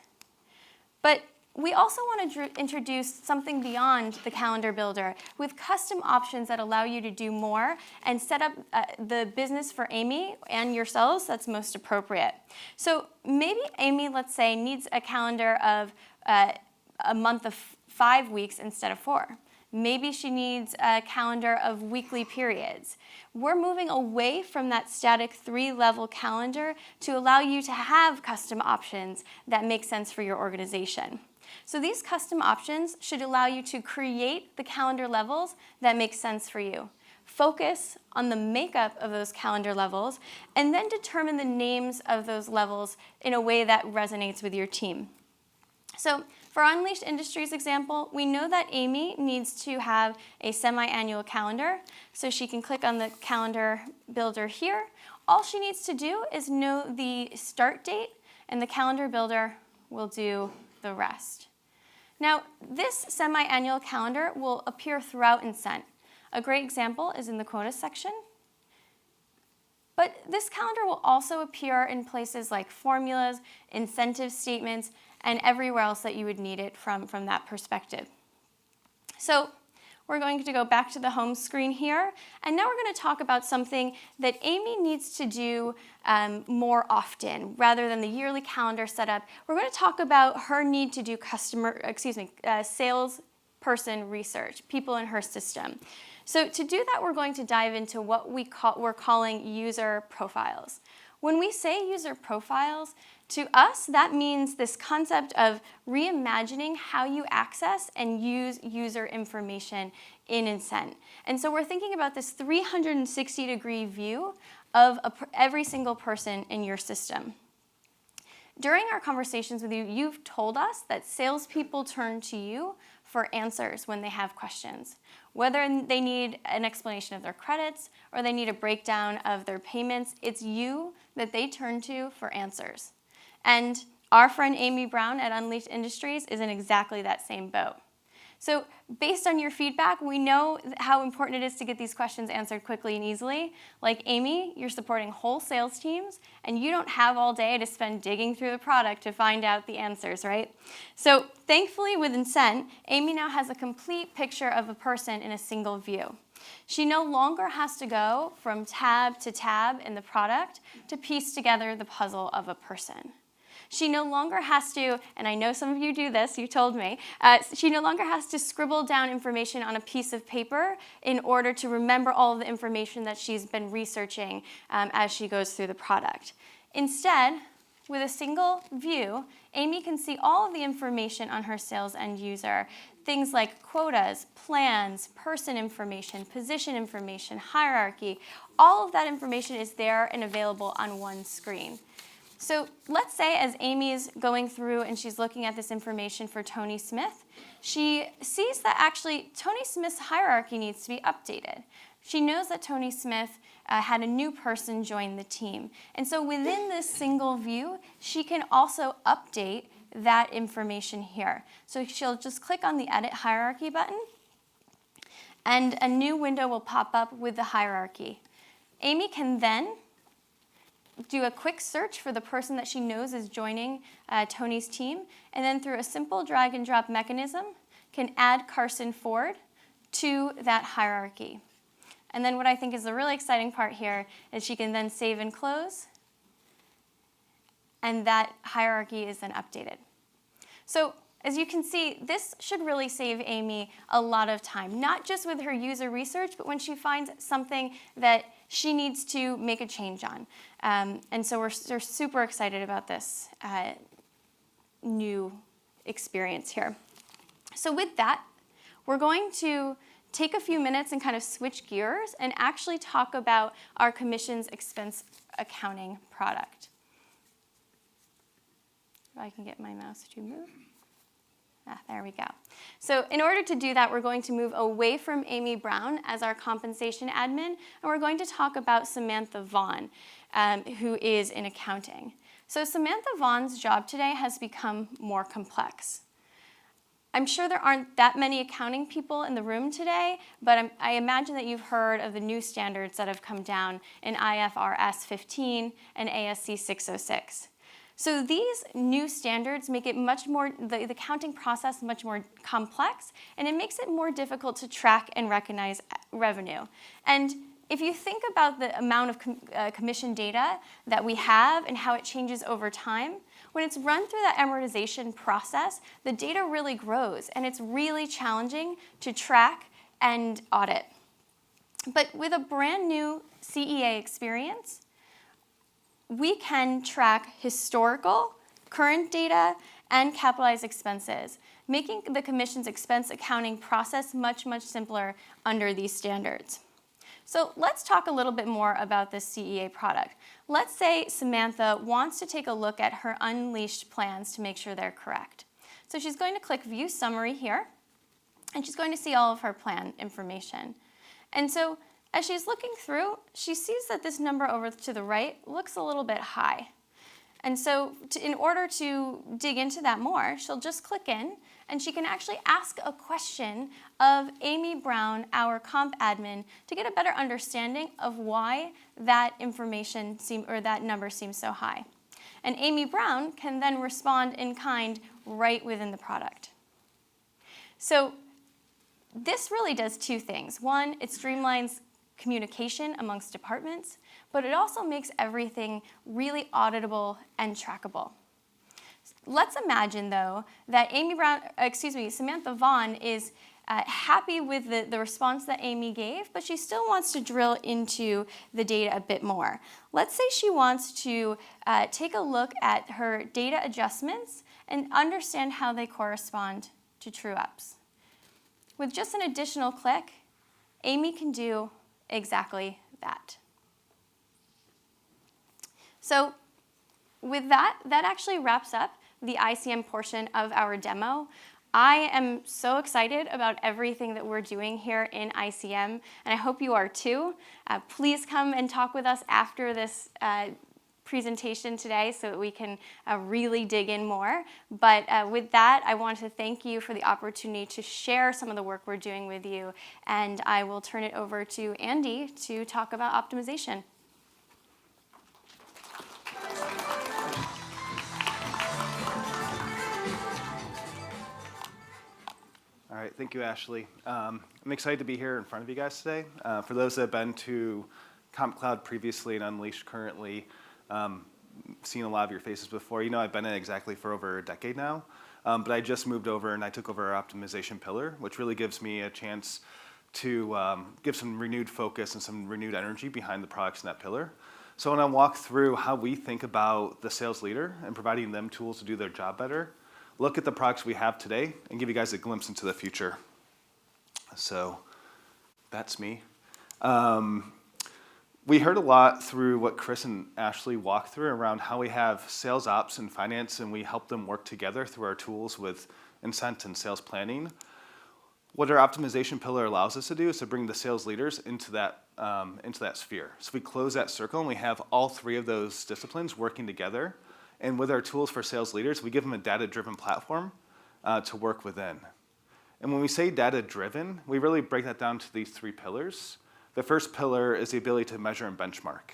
But we also want to introduce something beyond the calendar builder with custom options that allow you to do more and set up the business for Amy and yourselves that's most appropriate. So maybe Amy, let's say, needs a calendar of a month of 5 weeks instead of 4. Maybe she needs a calendar of weekly periods. We're moving away from that static 3-level calendar to allow you to have custom options that make sense for your organization. So these custom options should allow you to create the calendar levels that make sense for you. Focus on the makeup of those calendar levels, and then determine the names of those levels in a way that resonates with your team. So for Unleashed Industries example, we know that Amy needs to have a semi-annual calendar, so she can click on the calendar builder here. All she needs to do is know the start date, and the calendar builder will do the rest. Now, this semi-annual calendar will appear throughout Incent. A great example is in the Quotas section. But this calendar will also appear in places like formulas, incentive statements, and everywhere else that you would need it from that perspective. So we're going to go back to the home screen here, and now we're going to talk about something that Amy needs to do more often rather than the yearly calendar setup. We're going to talk about her need to do sales person research, people in her system. So to do that, we're going to dive into what we're calling user profiles. When we say user profiles, to us, that means this concept of reimagining how you access and use user information in Incent. And so we're thinking about this 360-degree view of every single person in your system. During our conversations with you, you've told us that salespeople turn to you for answers when they have questions. Whether they need an explanation of their credits or they need a breakdown of their payments, it's you that they turn to for answers. And our friend Amy Brown at Unleashed Industries is in exactly that same boat. So based on your feedback, we know how important it is to get these questions answered quickly and easily. Like Amy, you're supporting whole sales teams, and you don't have all day to spend digging through the product to find out the answers, right? So thankfully with Incent, Amy now has a complete picture of a person in a single view. She no longer has to go from tab to tab in the product to piece together the puzzle of a person. She no longer has to, and I know some of you do this, you told me, she no longer has to scribble down information on a piece of paper in order to remember all of the information that she's been researching as she goes through the product. Instead, with a single view, Amy can see all of the information on her sales end user, things like quotas, plans, person information, position information, hierarchy. All of that information is there and available on one screen. So let's say as Amy's going through and she's looking at this information for Tony Smith, she sees that actually Tony Smith's hierarchy needs to be updated. She knows that Tony Smith had a new person join the team. And so within this single view, she can also update that information here. So she'll just click on the Edit Hierarchy button, and a new window will pop up with the hierarchy. Amy can then do a quick search for the person that she knows is joining Tony's team, and then through a simple drag and drop mechanism, can add Carson Ford to that hierarchy. And then what I think is the really exciting part here is she can then save and close, and that hierarchy is then updated. So as you can see, this should really save Amy a lot of time, not just with her user research, but when she finds something that she needs to make a change on. And so we're super excited about this new experience here. So with that, we're going to take a few minutes and kind of switch gears and actually talk about our commissions expense accounting product. If I can get my mouse to move. There we go. So in order to do that, we're going to move away from Amy Brown as our compensation admin, and we're going to talk about Samantha Vaughn, who is in accounting. So Samantha Vaughn's job today has become more complex. I'm sure there aren't that many accounting people in the room today, but I imagine that you've heard of the new standards that have come down in IFRS 15 and ASC 606. So these new standards make it much more, the accounting process much more complex, and it makes it more difficult to track and recognize revenue. And if you think about the amount of commission data that we have and how it changes over time, when it's run through that amortization process, the data really grows, and it's really challenging to track and audit. But with a brand new CEA experience, we can track historical, current data, and capitalized expenses, making the commissions expense accounting process much, much simpler under these standards. So let's talk a little bit more about this CEA product. Let's say Samantha wants to take a look at her unleashed plans to make sure they're correct. So she's going to click View Summary here, and she's going to see all of her plan information. And so as she's looking through, she sees that this number over to the right looks a little bit high. And so in order to dig into that more, she'll just click in, and she can actually ask a question of Amy Brown, our comp admin, to get a better understanding of why that information that number seems so high. And Amy Brown can then respond in kind right within the product. So this really does two things. One, it streamlines communication amongst departments, but it also makes everything really auditable and trackable. Let's imagine, though, that Samantha Vaughn is happy with the response that Amy gave, but she still wants to drill into the data a bit more. Let's say she wants to take a look at her data adjustments and understand how they correspond to true-ups. With just an additional click, Amy can do exactly that. So with that actually wraps up the ICM portion of our demo. I am so excited about everything that we're doing here in ICM, and I hope you are too. Please come and talk with us after this presentation today so that we can really dig in more. But with that, I want to thank you for the opportunity to share some of the work we're doing with you, and I will turn it over to Andy to talk about optimization. All right, thank you, Ashley. I'm excited to be here in front of you guys today. For those that have been to Comp Cloud previously and Unleashed currently, seen a lot of your faces before. You know I've been at Xactly for over a decade now, but I just moved over and I took over our optimization pillar, which really gives me a chance to give some renewed focus and some renewed energy behind the products in that pillar. So I want to walk through how we think about the sales leader and providing them tools to do their job better, look at the products we have today, and give you guys a glimpse into the future. So that's me. We heard a lot through what Chris and Ashley walked through around how we have sales ops and finance, and we help them work together through our tools with incent and sales planning. What our optimization pillar allows us to do is to bring the sales leaders into that sphere. So we close that circle and we have all three of those disciplines working together. And with our tools for sales leaders, we give them a data-driven platform to work within. And when we say data-driven, we really break that down to these three pillars. The first pillar is the ability to measure and benchmark.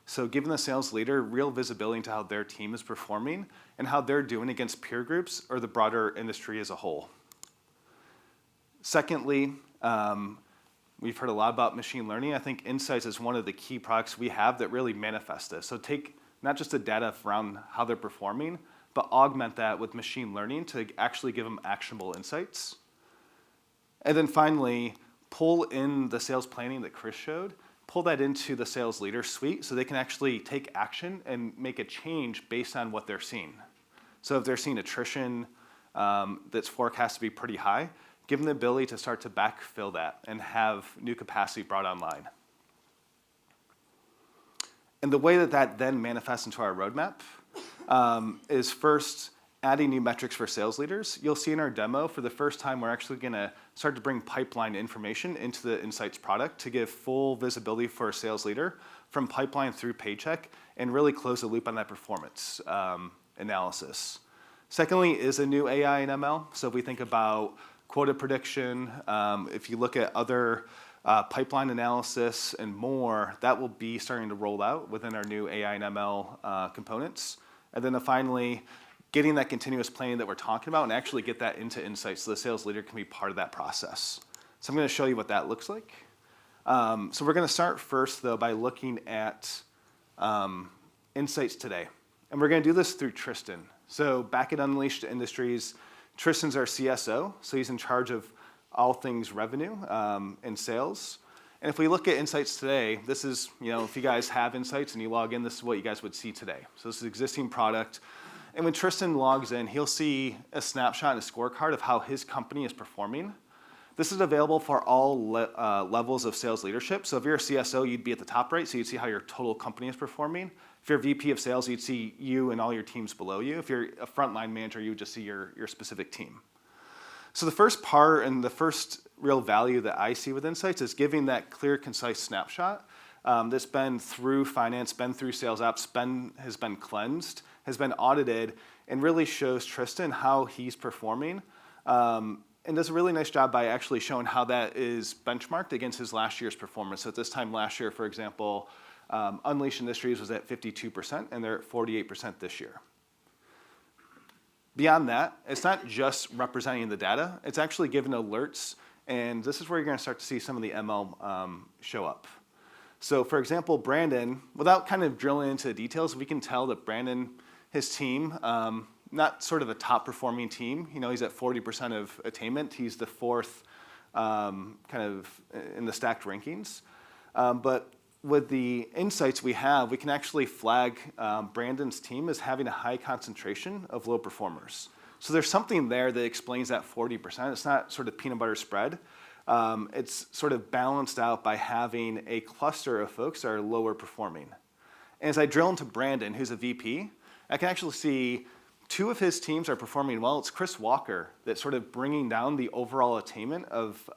So giving the sales leader real visibility into how their team is performing and how they're doing against peer groups or the broader industry as a whole. Secondly, we've heard a lot about machine learning. I think Insights is one of the key products we have that really manifest this. So take not just the data around how they're performing, but augment that with machine learning to actually give them actionable insights. And then finally, pull in the sales planning that Chris showed, pull that into the sales leader suite so they can actually take action and make a change based on what they're seeing. So if they're seeing attrition that's forecast to be pretty high, give them the ability to start to backfill that and have new capacity brought online. And the way that that then manifests into our roadmap is first adding new metrics for sales leaders. You'll see in our demo, for the first time, we're actually going to start to bring pipeline information into the Insights product to give full visibility for a sales leader from pipeline through paycheck and really close the loop on that performance analysis. Secondly is a new AI and ML. So if we think about quota prediction, if you look at other pipeline analysis and more, that will be starting to roll out within our new AI and ML components. And then finally, getting that continuous planning that we're talking about and actually get that into Insights so the sales leader can be part of that process. So I'm going to show you what that looks like. So we're going to start first, though, by looking at Insights today. And we're going to do this through Tristan. So back at Unleashed Industries, Tristan's our CSO, so he's in charge of all things revenue and sales. And if we look at Insights today, this is, if you guys have Insights and you log in, this is what you guys would see today. So this is an existing product. And when Tristan logs in, he'll see a snapshot and a scorecard of how his company is performing. This is available for all levels of sales leadership. So if you're a CSO, you'd be at the top right, so you'd see how your total company is performing. If you're a VP of sales, you'd see you and all your teams below you. If you're a frontline manager, you would just see your specific team. So the first part and the first real value that I see with Insights is giving that clear, concise snapshot that's been through finance, been through sales ops, has been cleansed, has been audited, and really shows Tristan how he's performing. And does a really nice job by actually showing how that is benchmarked against his last year's performance. So at this time last year, for example, Unleashed Industries was at 52%, and they're at 48% this year. Beyond that, it's not just representing the data, it's actually giving alerts, and this is where you're going to start to see some of the ML show up. So for example, Brandon, without kind of drilling into the details, we can tell that Brandon, his team, not sort of a top performing team, he's at 40% of attainment, he's the fourth kind of in the stacked rankings. But with the insights we have, we can actually flag Brandon's team as having a high concentration of low performers. So there's something there that explains that 40%. It's not sort of peanut butter spread. It's sort of balanced out by having a cluster of folks that are lower performing. And as I drill into Brandon, who's a VP, I can actually see 2 of his teams are performing well. It's Chris Walker that's sort of bringing down the overall attainment of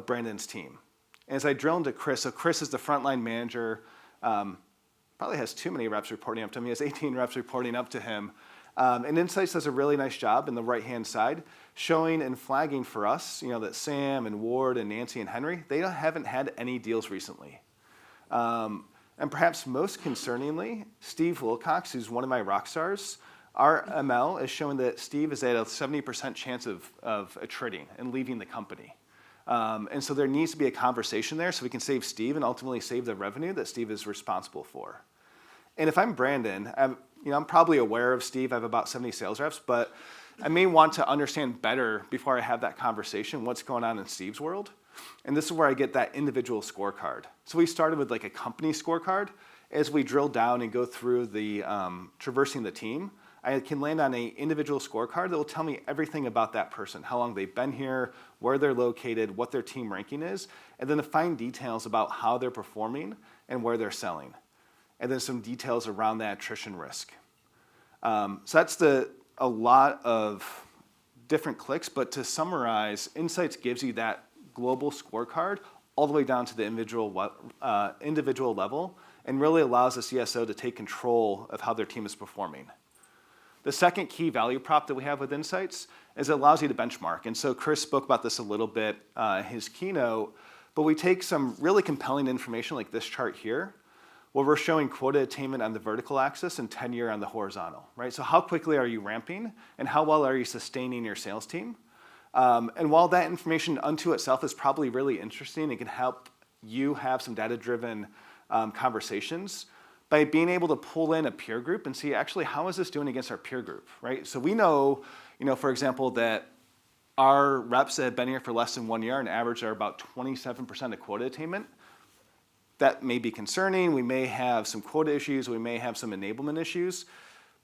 Brandon's team. And as I drill into Chris, so Chris is the frontline manager, probably has too many reps reporting up to him. He has 18 reps reporting up to him. And Insights does a really nice job in the right-hand side, showing and flagging for us, that Sam and Ward and Nancy and Henry, they haven't had any deals recently. And perhaps most concerningly, Steve Wilcox, who's one of my rock stars, our ML is showing that Steve is at a 70% chance of attriting and leaving the company. And so there needs to be a conversation there so we can save Steve and ultimately save the revenue that Steve is responsible for. And if I'm Brandon, I'm probably aware of Steve. I have about 70 sales reps, but I may want to understand better before I have that conversation what's going on in Steve's world. And this is where I get that individual scorecard. So we started with like a company scorecard. As we drill down and go through the traversing the team, I can land on an individual scorecard that will tell me everything about that person, how long they've been here, where they're located, what their team ranking is, and then the fine details about how they're performing and where they're selling. And then some details around that attrition risk. So that's a lot of different clicks, but to summarize, Insights gives you that global scorecard all the way down to the individual level and really allows the CSO to take control of how their team is performing. The second key value prop that we have with Insights is it allows you to benchmark. And so Chris spoke about this a little bit in his keynote, but we take some really compelling information like this chart here, where we're showing quota attainment on the vertical axis and tenure on the horizontal, right? So how quickly are you ramping and how well are you sustaining your sales team? And while that information unto itself is probably really interesting, it can help you have some data-driven conversations by being able to pull in a peer group and see actually how is this doing against our peer group, right? So we know, for example, that our reps that have been here for less than 1 year on average are about 27% of quota attainment. That may be concerning. We may have some quota issues. We may have some enablement issues.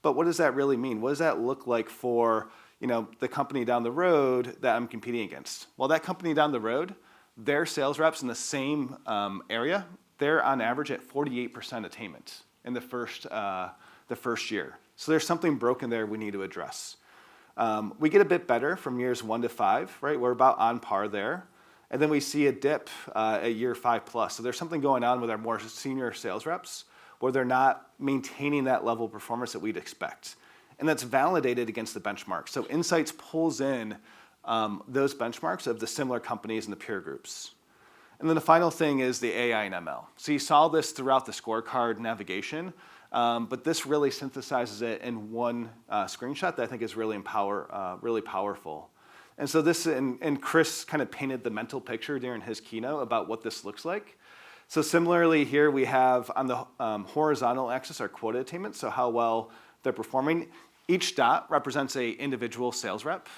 But what does that really mean? What does that look like for the company down the road that I'm competing against? Well, that company down the road, their sales reps in the same area, they're on average at 48% attainment in the first year. So there's something broken there we need to address. We get a bit better from years 1 to 5, right? We're about on par there. And then we see a dip at year 5+. So there's something going on with our more senior sales reps where they're not maintaining that level of performance that we'd expect. And that's validated against the benchmark. So Insights pulls in those benchmarks of the similar companies and the peer groups. And then the final thing is the AI and ML. So you saw this throughout the scorecard navigation, but this really synthesizes it in one screenshot that I think is really powerful. And so this, and Chris kind of painted the mental picture during his keynote about what this looks like. So similarly here we have on the horizontal axis our quota attainment, so how well they're performing. Each dot represents an individual sales rep.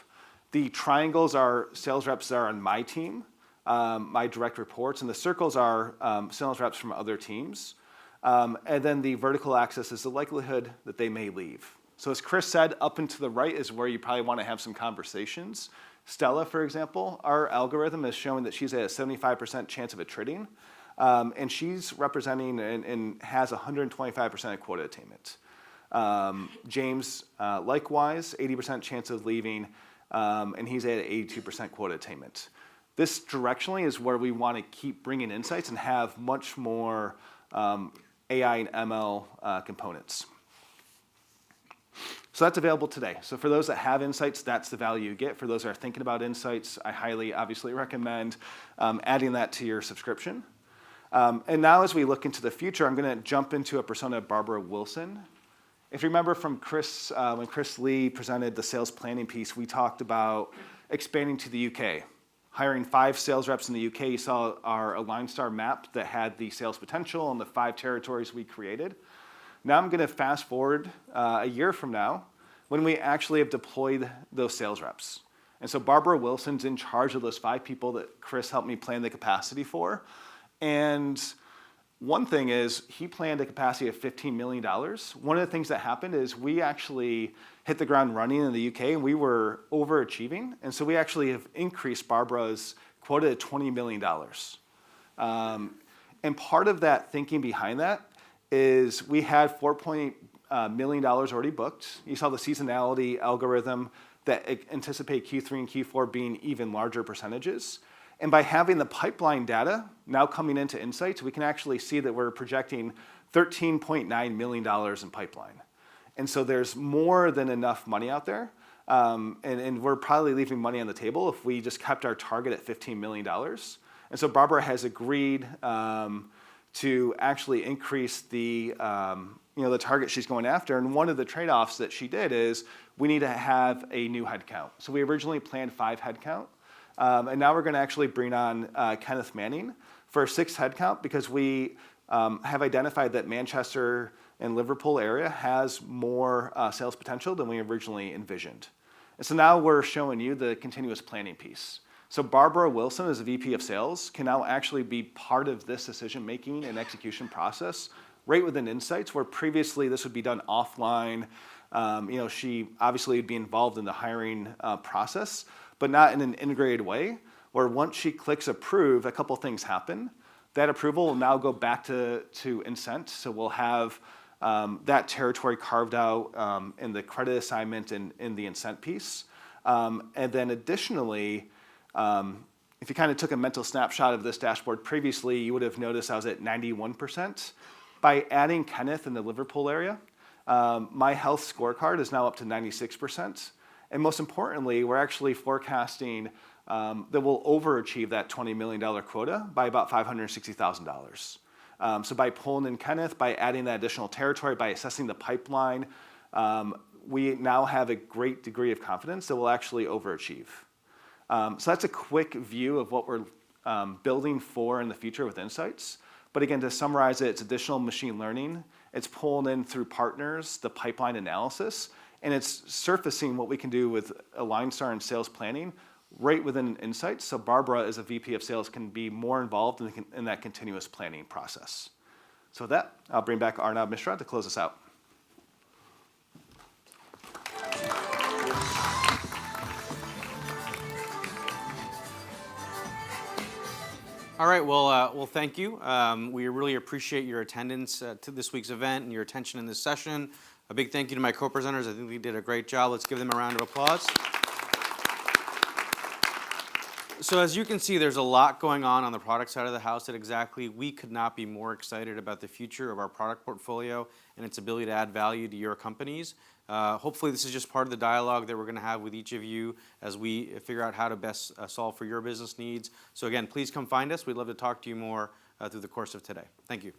The triangles are sales reps that are on my team, my direct reports, and the circles are sales reps from other teams. And then the vertical axis is the likelihood that they may leave. So as Chris said, up and to the right is where you probably want to have some conversations. Stella, for example, our algorithm is showing that she's at a 75% chance of attriting, and she's representing and has 125% of quota attainment. James, likewise, 80% chance of leaving, and he's at 82% quota attainment. This directionally is where we want to keep bringing Insights and have much more AI and ML components. So that's available today. So for those that have Insights, that's the value you get. For those that are thinking about Insights, I highly, obviously recommend adding that to your subscription. And now as we look into the future, I'm going to jump into a persona of Barbara Wilson. If you remember from Chris, when Chris Lee presented the sales planning piece, we talked about expanding to the UK. Hiring 5 sales reps in the UK, you saw our Aligned Star map that had the sales potential and the 5 territories we created. Now I'm going to fast forward a year from now when we actually have deployed those sales reps. And so Barbara Wilson's in charge of those 5 people that Chris helped me plan the capacity for. And one thing is, he planned a capacity of $15 million. One of the things that happened is we actually hit the ground running in the UK, and we were overachieving. And so we actually have increased Barbara's quota to $20 million. And part of that thinking behind that is we had $4 million already booked. You saw the seasonality algorithm that anticipate Q3 and Q4 being even larger percentages. And by having the pipeline data now coming into Insights, we can actually see that we're projecting $13.9 million in pipeline. And so there's more than enough money out there. And we're probably leaving money on the table if we just kept our target at $15 million. And so Barbara has agreed to actually increase the the target she's going after. And one of the trade-offs that she did is we need to have a new headcount. So we originally planned 5 headcount. And now we're going to actually bring on Kenneth Manning for a 6th headcount because we have identified that Manchester and Liverpool area has more sales potential than we originally envisioned. And so now we're showing you the continuous planning piece. So Barbara Wilson, as a VP of Sales, can now actually be part of this decision-making and execution process right within Insights, where previously this would be done offline. She obviously would be involved in the hiring process, but not in an integrated way, where once she clicks approve, a couple things happen. That approval will now go back to Incent, so we'll have that territory carved out in the credit assignment and in the Incent piece. And then additionally, if you kind of took a mental snapshot of this dashboard previously, you would have noticed I was at 91%. By adding Kenneth in the Liverpool area, my health scorecard is now up to 96%. And most importantly, we're actually forecasting that we'll overachieve that $20 million quota by about $560,000. So by pulling in Kenneth, by adding that additional territory, by assessing the pipeline, we now have a great degree of confidence that we'll actually overachieve. So that's a quick view of what we're building for in the future with Insights. But again, to summarize it, it's additional machine learning. It's pulling in through partners, the pipeline analysis, and it's surfacing what we can do with AlignStar and sales planning right within Insights. So Barbara, as a VP of Sales, can be more involved in that continuous planning process. So with that, I'll bring back Arnab Mishra to close us out. All right, well, thank you. We really appreciate your attendance to this week's event and your attention in this session. A big thank you to my co-presenters. I think they did a great job. Let's give them a round of applause. So as you can see, there's a lot going on the product side of the house at Xactly. We could not be more excited about the future of our product portfolio and its ability to add value to your companies. Hopefully this is just part of the dialogue that we're going to have with each of you as we figure out how to best solve for your business needs. So again, please come find us. We'd love to talk to you more through the course of today. Thank you.